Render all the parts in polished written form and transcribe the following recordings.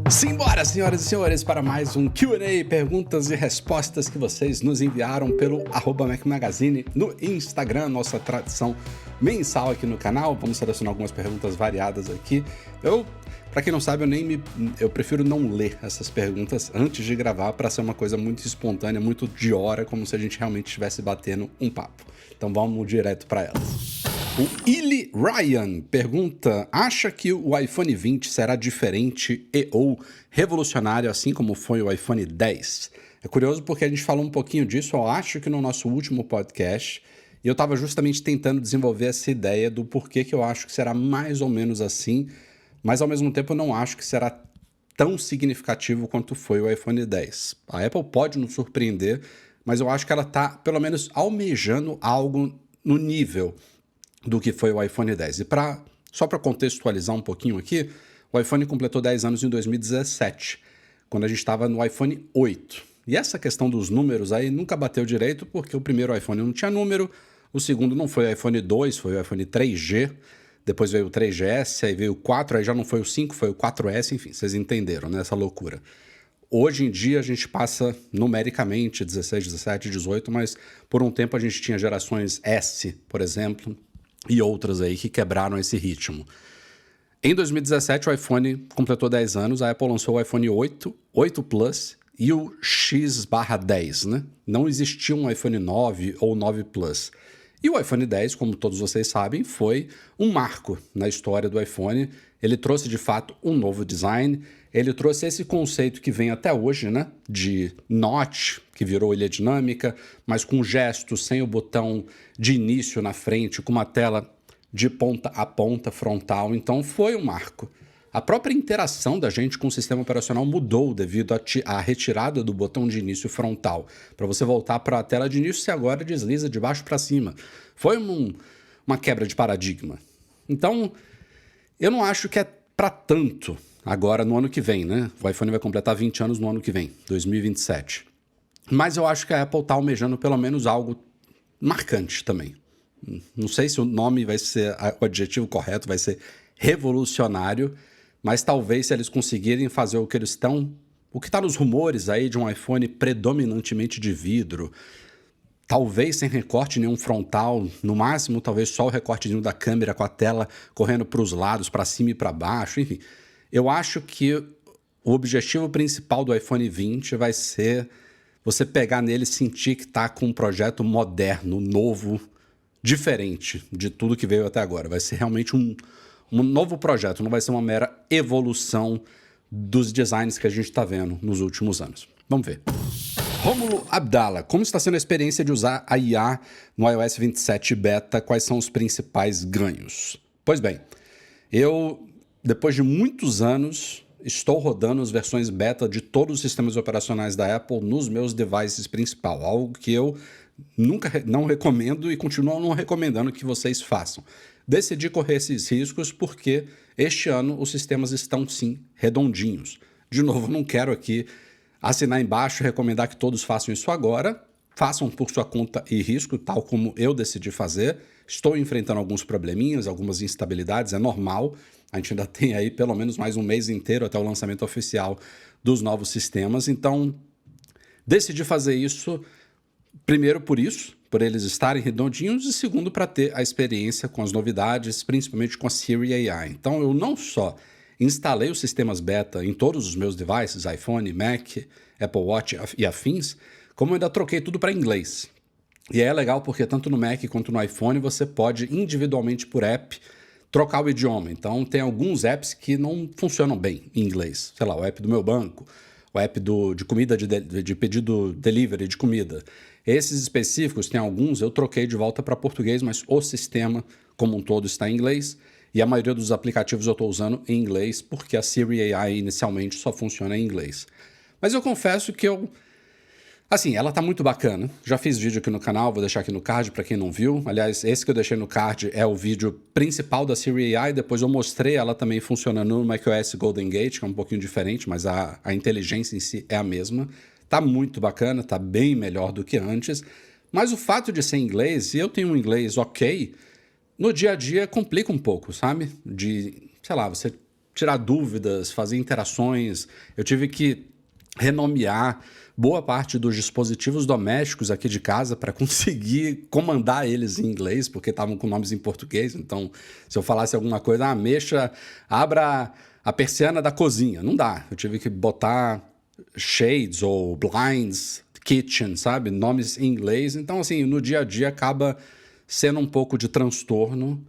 Simbora, senhoras e senhores, para mais um Q&A, perguntas e respostas que vocês nos enviaram pelo @MacMagazine no Instagram, nossa tradição mensal aqui no canal. Vamos selecionar algumas perguntas variadas aqui. Pra quem não sabe, eu prefiro não ler essas perguntas antes de gravar para ser uma coisa muito espontânea, muito de hora, como se a gente realmente estivesse batendo um papo. Então vamos direto para elas. O Illy Ryan pergunta: acha que o iPhone 20 será diferente ou revolucionário assim como foi o iPhone 10? É curioso porque a gente falou um pouquinho disso, eu acho que no nosso último podcast, e eu estava justamente tentando desenvolver essa ideia do porquê que eu acho que será mais ou menos assim, mas ao mesmo tempo eu não acho que será tão significativo quanto foi o iPhone 10. A Apple pode nos surpreender, mas eu acho que ela está pelo menos almejando algo no nível do que foi o iPhone 10. E só para contextualizar um pouquinho aqui, o iPhone completou 10 anos em 2017, quando a gente estava no iPhone 8. E essa questão dos números aí nunca bateu direito, porque o primeiro iPhone não tinha número, o segundo não foi o iPhone 2, foi o iPhone 3G, depois veio o 3GS, aí veio o 4, aí já não foi o 5, foi o 4S, enfim, vocês entenderam, né, essa loucura. Hoje em dia a gente passa numericamente 16, 17, 18, mas por um tempo a gente tinha gerações S, por exemplo, e outras aí que quebraram esse ritmo. Em 2017, o iPhone completou 10 anos, a Apple lançou o iPhone 8, 8 Plus e o X/10, né? Não existia um iPhone 9 ou 9 Plus. E o iPhone 10, como todos vocês sabem, foi um marco na história do iPhone. Ele trouxe, de fato, um novo design. Ele trouxe esse conceito que vem até hoje, né? De notch, que virou ilha dinâmica, mas com gestos, sem o botão de início na frente, com uma tela de ponta a ponta frontal. Então foi um marco. A própria interação da gente com o sistema operacional mudou devido à retirada do botão de início frontal. Para você voltar para a tela de início, você agora desliza de baixo para cima. Foi uma quebra de paradigma. Então, eu não acho que é para tanto agora no ano que vem, né? O iPhone vai completar 20 anos no ano que vem, 2027. Mas eu acho que a Apple está almejando pelo menos algo marcante também. Não sei se o nome vai ser, o adjetivo correto vai ser revolucionário, mas talvez se eles conseguirem fazer o que está nos rumores aí de um iPhone predominantemente de vidro, talvez sem recorte nenhum frontal, no máximo talvez só o recortezinho da câmera com a tela correndo para os lados, para cima e para baixo, enfim. Eu acho que o objetivo principal do iPhone 20 vai ser você pegar nele e sentir que está com um projeto moderno, novo, diferente de tudo que veio até agora. Vai ser realmente um novo projeto, não vai ser uma mera evolução dos designs que a gente está vendo nos últimos anos. Vamos ver. Rômulo Abdala, como está sendo a experiência de usar a IA no iOS 27 Beta? Quais são os principais ganhos? Pois bem, eu, depois de muitos anos, estou rodando as versões beta de todos os sistemas operacionais da Apple nos meus devices principais, algo que eu não recomendo e continuo não recomendando que vocês façam. Decidi correr esses riscos porque este ano os sistemas estão sim redondinhos. De novo, não quero aqui assinar embaixo e recomendar que todos façam isso agora. Façam por sua conta e risco, tal como eu decidi fazer. Estou enfrentando alguns probleminhas, algumas instabilidades, é normal. A gente ainda tem aí pelo menos mais um mês inteiro até o lançamento oficial dos novos sistemas. Então, decidi fazer isso primeiro por isso, por eles estarem redondinhos, e segundo para ter a experiência com as novidades, principalmente com a Siri AI. Então eu não só instalei os sistemas beta em todos os meus devices, iPhone, Mac, Apple Watch e afins, como eu ainda troquei tudo para inglês. E é legal porque tanto no Mac quanto no iPhone você pode individualmente por app trocar o idioma. Então tem alguns apps que não funcionam bem em inglês. Sei lá, o app do meu banco, o app de comida, de pedido delivery de comida. Esses específicos, tem alguns, eu troquei de volta para português, mas o sistema como um todo está em inglês. E a maioria dos aplicativos eu estou usando em inglês, porque a Siri AI inicialmente só funciona em inglês. Mas eu confesso que assim, ela tá muito bacana. Já fiz vídeo aqui no canal, vou deixar aqui no card para quem não viu. Aliás, esse que eu deixei no card é o vídeo principal da Siri AI. Depois eu mostrei ela também funcionando no macOS Golden Gate, que é um pouquinho diferente, mas a inteligência em si é a mesma. Tá muito bacana, tá bem melhor do que antes. Mas o fato de ser inglês, e eu tenho um inglês ok, no dia a dia complica um pouco, sabe? Sei lá, você tirar dúvidas, fazer interações. Eu tive que renomear boa parte dos dispositivos domésticos aqui de casa para conseguir comandar eles em inglês, porque estavam com nomes em português. Então, se eu falasse alguma coisa, mexa, abra a persiana da cozinha. Não dá. Eu tive que botar shades ou blinds, kitchen, sabe? Nomes em inglês. Então, assim, no dia a dia acaba sendo um pouco de transtorno.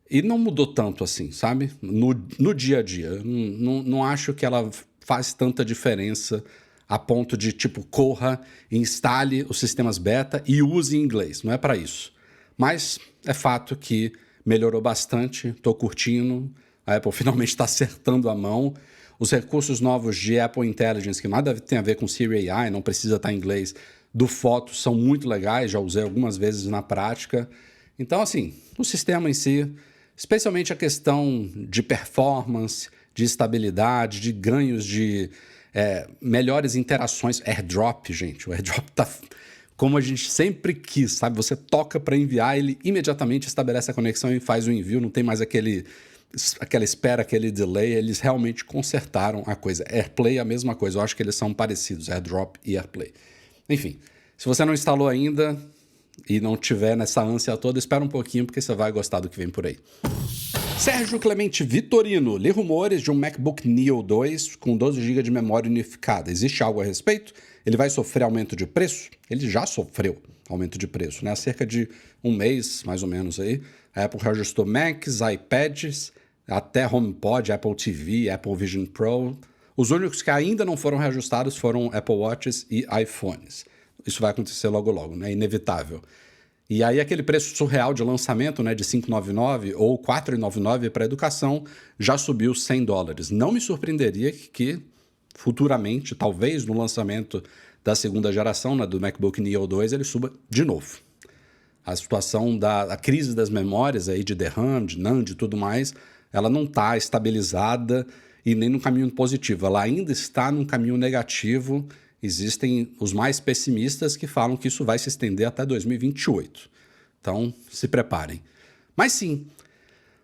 E não mudou tanto assim, sabe? No dia a dia. Não acho que ela faz tanta diferença a ponto de, tipo, corra, instale os sistemas beta e use em inglês. Não é para isso. Mas é fato que melhorou bastante, estou curtindo. A Apple finalmente está acertando a mão. Os recursos novos de Apple Intelligence, que nada tem a ver com Siri AI, não precisa estar em inglês, do Foto, são muito legais, já usei algumas vezes na prática. Então, assim, o sistema em si, especialmente a questão de performance, de estabilidade, de ganhos de melhores interações. AirDrop, gente, o AirDrop tá como a gente sempre quis, sabe? Você toca para enviar, ele imediatamente estabelece a conexão e faz o envio, não tem mais aquela espera, aquele delay. Eles realmente consertaram a coisa. AirPlay é a mesma coisa, eu acho que eles são parecidos, AirDrop e AirPlay. Enfim, se você não instalou ainda e não tiver nessa ânsia toda, espera um pouquinho porque você vai gostar do que vem por aí. Sérgio Clemente Vitorino, li rumores de um MacBook Neo 2 com 12 GB de memória unificada. Existe algo a respeito? Ele vai sofrer aumento de preço? Ele já sofreu aumento de preço, né? Há cerca de um mês, mais ou menos, aí, a Apple reajustou Macs, iPads, até HomePod, Apple TV, Apple Vision Pro. Os únicos que ainda não foram reajustados foram Apple Watches e iPhones. Isso vai acontecer logo logo, né? Inevitável. E aí aquele preço surreal de lançamento, né, de $599 ou $499 para educação, já subiu $100. Não me surpreenderia que futuramente, talvez no lançamento da segunda geração, né, do MacBook Neo 2, ele suba de novo. A situação da crise das memórias aí de DRAM, de NAND e tudo mais, ela não está estabilizada e nem no caminho positivo. Ela ainda está num caminho negativo. Existem os mais pessimistas que falam que isso vai se estender até 2028. Então, se preparem. Mas sim,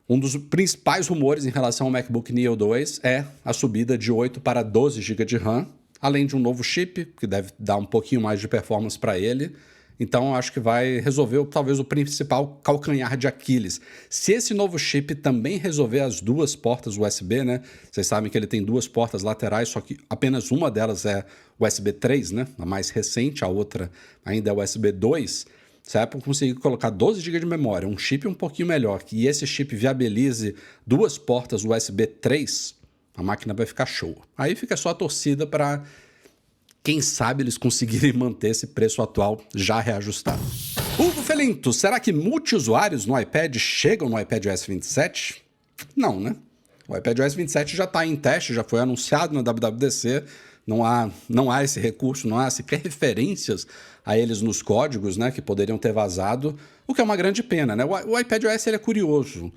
um dos principais rumores em relação ao MacBook Neo 2 é a subida de 8 para 12 GB de RAM, além de um novo chip, que deve dar um pouquinho mais de performance para ele. Então, acho que vai resolver talvez o principal calcanhar de Aquiles. Se esse novo chip também resolver as duas portas USB, né? Vocês sabem que ele tem duas portas laterais, só que apenas uma delas é USB 3, né? A mais recente, a outra ainda é USB 2. Se a Apple conseguir colocar 12 GB de memória, um chip um pouquinho melhor, e esse chip viabilize duas portas USB 3, a máquina vai ficar show. Aí fica só a torcida para, quem sabe, eles conseguirem manter esse preço atual já reajustado. Hugo Felinto, será que multiusuários no iPad chegam no iPadOS 27? Não, né? O iPadOS 27 já está em teste, já foi anunciado na WWDC, não há esse recurso, não há sequer referências a eles nos códigos, né, que poderiam ter vazado, o que é uma grande pena, né? O iPadOS ele é curioso.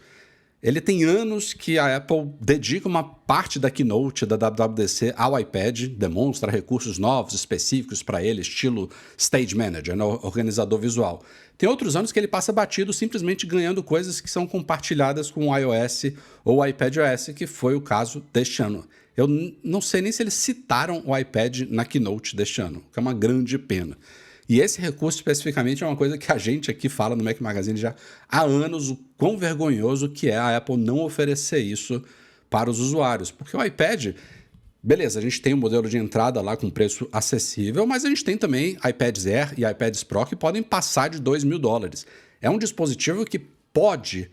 Ele tem anos que a Apple dedica uma parte da keynote da WWDC ao iPad, demonstra recursos novos, específicos para ele, estilo Stage Manager, né, organizador visual. Tem outros anos que ele passa batido, simplesmente ganhando coisas que são compartilhadas com o iOS ou o iPadOS, que foi o caso deste ano. Eu não sei nem se eles citaram o iPad na keynote deste ano, que é uma grande pena. E esse recurso especificamente é uma coisa que a gente aqui fala no Mac Magazine já há anos, o quão vergonhoso que é a Apple não oferecer isso para os usuários. Porque o iPad, beleza, a gente tem um modelo de entrada lá com preço acessível, mas a gente tem também iPads Air e iPads Pro que podem passar de $2.000. É um dispositivo que pode,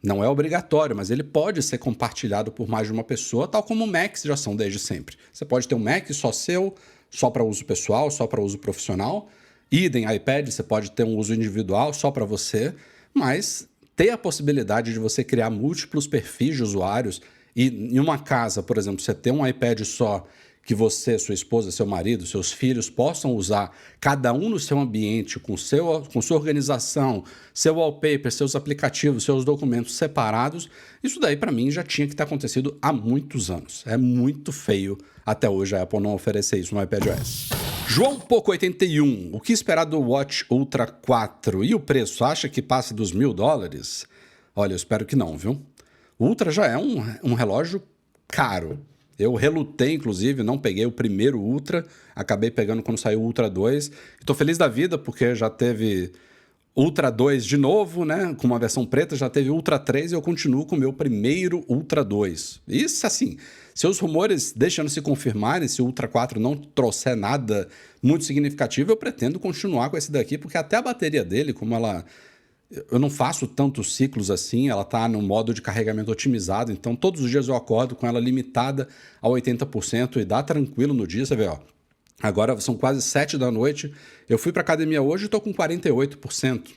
não é obrigatório, mas ele pode ser compartilhado por mais de uma pessoa, tal como Macs já são desde sempre. Você pode ter um Mac só seu, só para uso pessoal, só para uso profissional. Idem iPad, você pode ter um uso individual só para você, mas ter a possibilidade de você criar múltiplos perfis de usuários e em uma casa, por exemplo, você ter um iPad só que você, sua esposa, seu marido, seus filhos possam usar, cada um no seu ambiente, com sua organização, seu wallpaper, seus aplicativos, seus documentos separados, isso daí para mim já tinha que ter acontecido há muitos anos. É muito feio até hoje a Apple não oferecer isso no iPadOS. João Poco 81, o que esperar do Watch Ultra 4? E o preço, acha que passa dos $1.000? Olha, eu espero que não, viu? O Ultra já é um relógio caro. Eu relutei, inclusive, não peguei o primeiro Ultra, acabei pegando quando saiu o Ultra 2. Estou feliz da vida porque já teve Ultra 2 de novo, né? Com uma versão preta, já teve Ultra 3 e eu continuo com o meu primeiro Ultra 2. Isso, assim, se os rumores deixando se confirmarem, se o Ultra 4 não trouxer nada muito significativo, eu pretendo continuar com esse daqui, porque até a bateria dele, como ela... Eu não faço tantos ciclos assim, ela tá no modo de carregamento otimizado, então todos os dias eu acordo com ela limitada a 80% e dá tranquilo no dia, você vê, ó. Agora são quase 7 da noite, eu fui pra academia hoje e tô com 48%.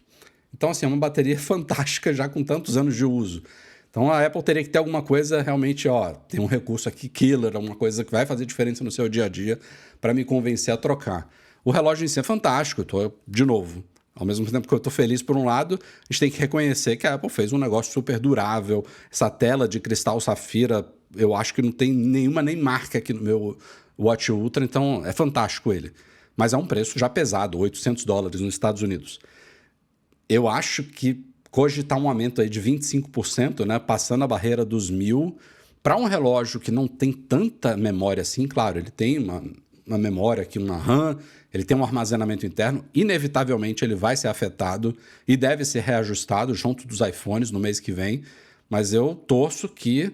Então, assim, é uma bateria fantástica já com tantos anos de uso. Então a Apple teria que ter alguma coisa realmente, ó, tem um recurso aqui killer, uma coisa que vai fazer diferença no seu dia a dia para me convencer a trocar. O relógio em si é fantástico, eu tô, de novo, ao mesmo tempo que eu estou feliz por um lado, a gente tem que reconhecer que a Apple fez um negócio super durável. Essa tela de cristal safira, eu acho que não tem nenhuma nem marca aqui no meu Watch Ultra, então é fantástico ele. Mas é um preço já pesado, $800 nos Estados Unidos. Eu acho que cogitar um aumento aí de 25%, né, passando a barreira dos 1.000, para um relógio que não tem tanta memória assim, claro, ele tem uma memória aqui, uma RAM, ele tem um armazenamento interno, inevitavelmente ele vai ser afetado e deve ser reajustado junto dos iPhones no mês que vem, mas eu torço que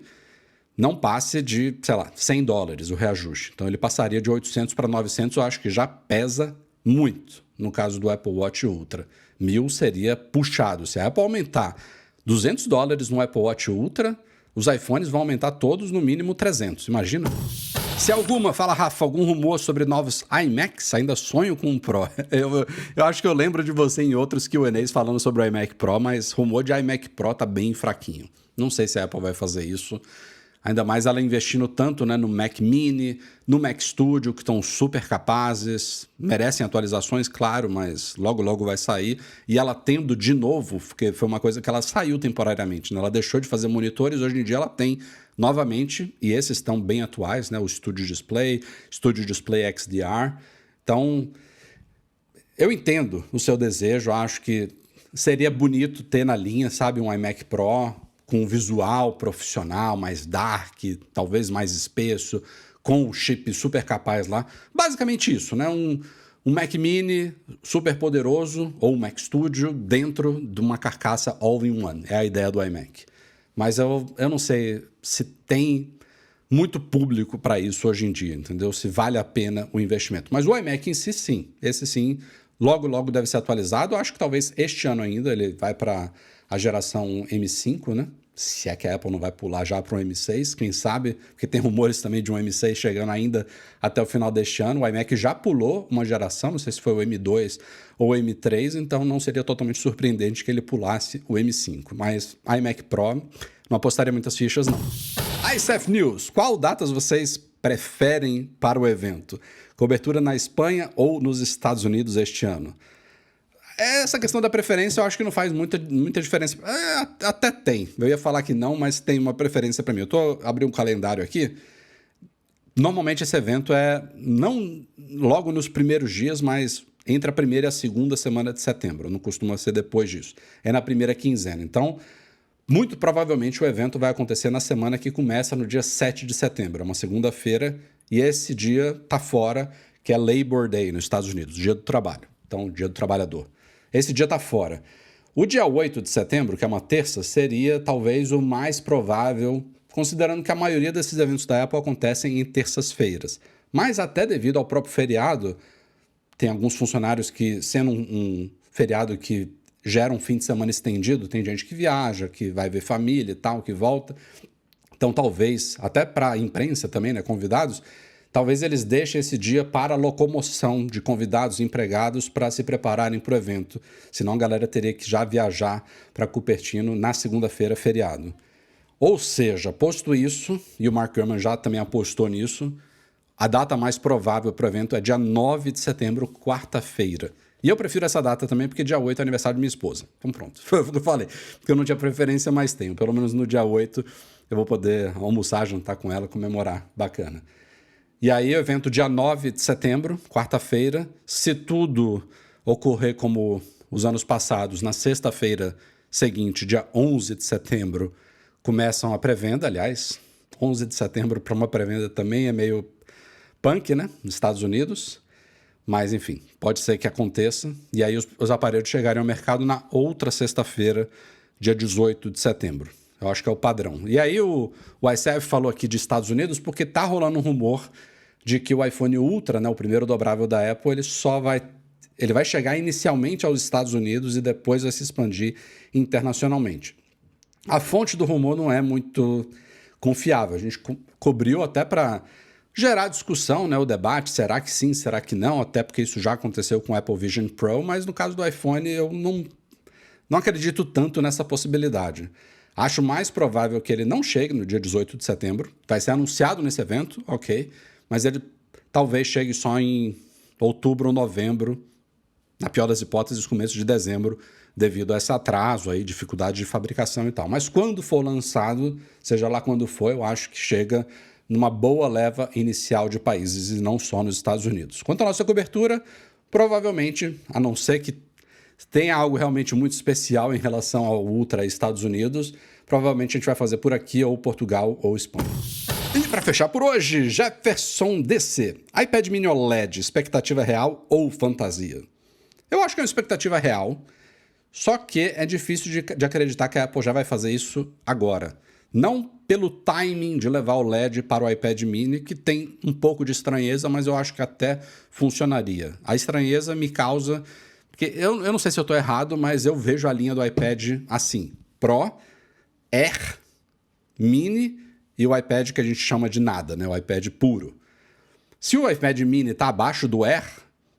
não passe de, sei lá, $100 o reajuste. Então ele passaria de 800 para 900, eu acho que já pesa muito no caso do Apple Watch Ultra. 1.000 seria puxado. Se a Apple aumentar $200 no Apple Watch Ultra, os iPhones vão aumentar todos no mínimo 300, imagina? Se alguma, fala Rafa, algum rumor sobre novos iMacs? Ainda sonho com um Pro. Eu acho que eu lembro de você em outros Q&As falando sobre o iMac Pro, mas rumor de iMac Pro tá bem fraquinho. Não sei se a Apple vai fazer isso. Ainda mais ela investindo tanto, né, no Mac Mini, no Mac Studio, que estão super capazes, merecem atualizações, claro, mas logo logo vai sair. E ela tendo de novo, porque foi uma coisa que ela saiu temporariamente, né? Ela deixou de fazer monitores, hoje em dia ela tem novamente, e esses estão bem atuais, né? O Studio Display, Studio Display XDR. Então, eu entendo o seu desejo, acho que seria bonito ter na linha, sabe, um iMac Pro com um visual profissional, mais dark, talvez mais espesso, com o chip super capaz lá. Basicamente isso, né? Um Mac Mini super poderoso, ou um Mac Studio, dentro de uma carcaça all-in-one. É a ideia do iMac. Mas eu não sei se tem muito público para isso hoje em dia, entendeu? Se vale a pena o investimento. Mas o iMac em si, sim. Esse sim, logo logo deve ser atualizado. Eu acho que talvez este ano ainda ele vai para a geração M5, né? Se é que a Apple não vai pular já para o M6, quem sabe, porque tem rumores também de um M6 chegando ainda até o final deste ano. O iMac já pulou uma geração, não sei se foi o M2 ou o M3, então não seria totalmente surpreendente que ele pulasse o M5. Mas iMac Pro, não apostaria muitas fichas, não. iSaf News, qual datas vocês preferem para o evento? Cobertura na Espanha ou nos Estados Unidos este ano? Essa questão da preferência eu acho que não faz muita diferença. Até tem. Eu ia falar que não, mas tem uma preferência para mim. Eu tô abrindo um calendário aqui. Normalmente esse evento é não logo nos primeiros dias, mas entre a primeira e a segunda semana de setembro. Não costuma ser depois disso. É na primeira quinzena. Então, muito provavelmente o evento vai acontecer na semana que começa no dia 7 de setembro. É uma segunda-feira e esse dia tá fora, que é Labor Day nos Estados Unidos, Dia do Trabalho. Então, Dia do Trabalhador. Esse dia está fora. O dia 8 de setembro, que é uma terça, seria talvez o mais provável, considerando que a maioria desses eventos da Apple acontecem em terças-feiras. Mas até devido ao próprio feriado, tem alguns funcionários que, sendo um feriado que gera um fim de semana estendido, tem gente que viaja, que vai ver família e tal, que volta. Então talvez, até para a imprensa também, né, convidados, talvez eles deixem esse dia para a locomoção de convidados e empregados para se prepararem para o evento. Senão a galera teria que já viajar para Cupertino na segunda-feira, feriado. Ou seja, posto isso, e o Mark Gurman já também apostou nisso, a data mais provável para o evento é dia 9 de setembro, quarta-feira. E eu prefiro essa data também porque dia 8 é aniversário de minha esposa. Então pronto, foi o que eu falei. Porque eu não tinha preferência, mas tenho. Pelo menos no dia 8 eu vou poder almoçar, jantar com ela, comemorar. Bacana. E aí, o evento dia 9 de setembro, quarta-feira. Se tudo ocorrer como os anos passados, na sexta-feira seguinte, dia 11 de setembro, começam a pré-venda. Aliás, 11 de setembro para uma pré-venda também é meio punk, né? Nos Estados Unidos. Mas, enfim, pode ser que aconteça. E aí os aparelhos chegarem ao mercado na outra sexta-feira, dia 18 de setembro. Eu acho que é o padrão. E aí o ICF falou aqui de Estados Unidos porque tá rolando um rumor de que o iPhone Ultra, né, o primeiro dobrável da Apple, ele vai chegar inicialmente aos Estados Unidos e depois vai se expandir internacionalmente. A fonte do rumor não é muito confiável. A gente cobriu até para gerar discussão, né, o debate, será que sim, será que não, até porque isso já aconteceu com o Apple Vision Pro, mas no caso do iPhone eu não acredito tanto nessa possibilidade. Acho mais provável que ele não chegue no dia 18 de setembro, vai ser anunciado nesse evento, ok, mas ele talvez chegue só em outubro ou novembro, na pior das hipóteses, começo de dezembro, devido a esse atraso aí, dificuldade de fabricação e tal. Mas quando for lançado, seja lá quando for, eu acho que chega numa boa leva inicial de países e não só nos Estados Unidos. Quanto à nossa cobertura, provavelmente, a não ser que tenha algo realmente muito especial em relação ao Ultra e Estados Unidos, provavelmente a gente vai fazer por aqui, ou Portugal, ou Espanha. E para fechar por hoje, Jefferson DC. iPad mini OLED, expectativa real ou fantasia? Eu acho que é uma expectativa real, só que é difícil de acreditar que a Apple já vai fazer isso agora. Não pelo timing de levar o LED para o iPad mini, que tem um pouco de estranheza, mas eu acho que até funcionaria. A estranheza me causa... Porque eu não sei se eu estou errado, mas eu vejo a linha do iPad assim. Pro, Air, Mini e o iPad que a gente chama de nada, né? O iPad puro. Se o iPad mini está abaixo do Air,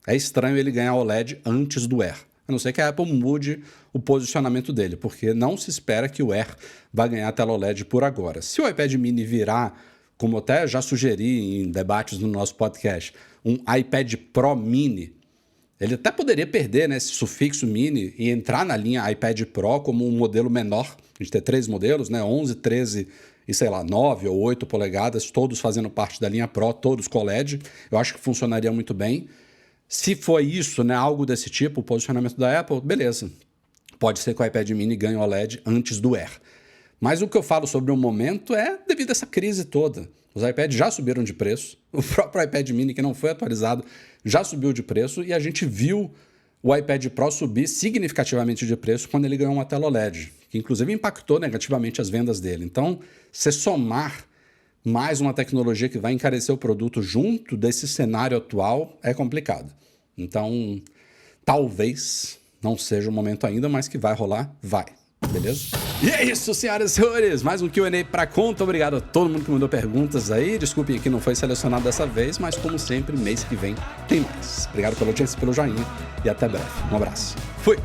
é estranho ele ganhar o LED antes do Air. A não ser que a Apple mude o posicionamento dele, porque não se espera que o Air vá ganhar a tela OLED por agora. Se o iPad mini virar, como até já sugeri em debates no nosso podcast, um iPad Pro Mini, ele até poderia perder, né, esse sufixo mini e entrar na linha iPad Pro como um modelo menor. A gente tem 3 modelos, né, 11, 13 e, sei lá, 9 ou 8 polegadas, todos fazendo parte da linha Pro, todos com LED. Eu acho que funcionaria muito bem. Se for isso, né, algo desse tipo, o posicionamento da Apple, beleza. Pode ser que o iPad mini ganhe o OLED antes do Air. Mas o que eu falo sobre o momento é devido a essa crise toda. Os iPads já subiram de preço. O próprio iPad mini, que não foi atualizado, já subiu de preço. E a gente viu o iPad Pro subir significativamente de preço quando ele ganhou uma tela OLED, que inclusive impactou negativamente as vendas dele. Então, se somar mais uma tecnologia que vai encarecer o produto junto desse cenário atual é complicado. Então, talvez não seja o momento ainda, mas que vai rolar, vai. Beleza? E é isso, senhoras e senhores. Mais um Q&A pra conta. Obrigado a todo mundo que mandou perguntas aí. Desculpem que não foi selecionado dessa vez, mas como sempre, mês que vem tem mais. Obrigado pela audiência, pelo joinha e até breve. Um abraço. Fui!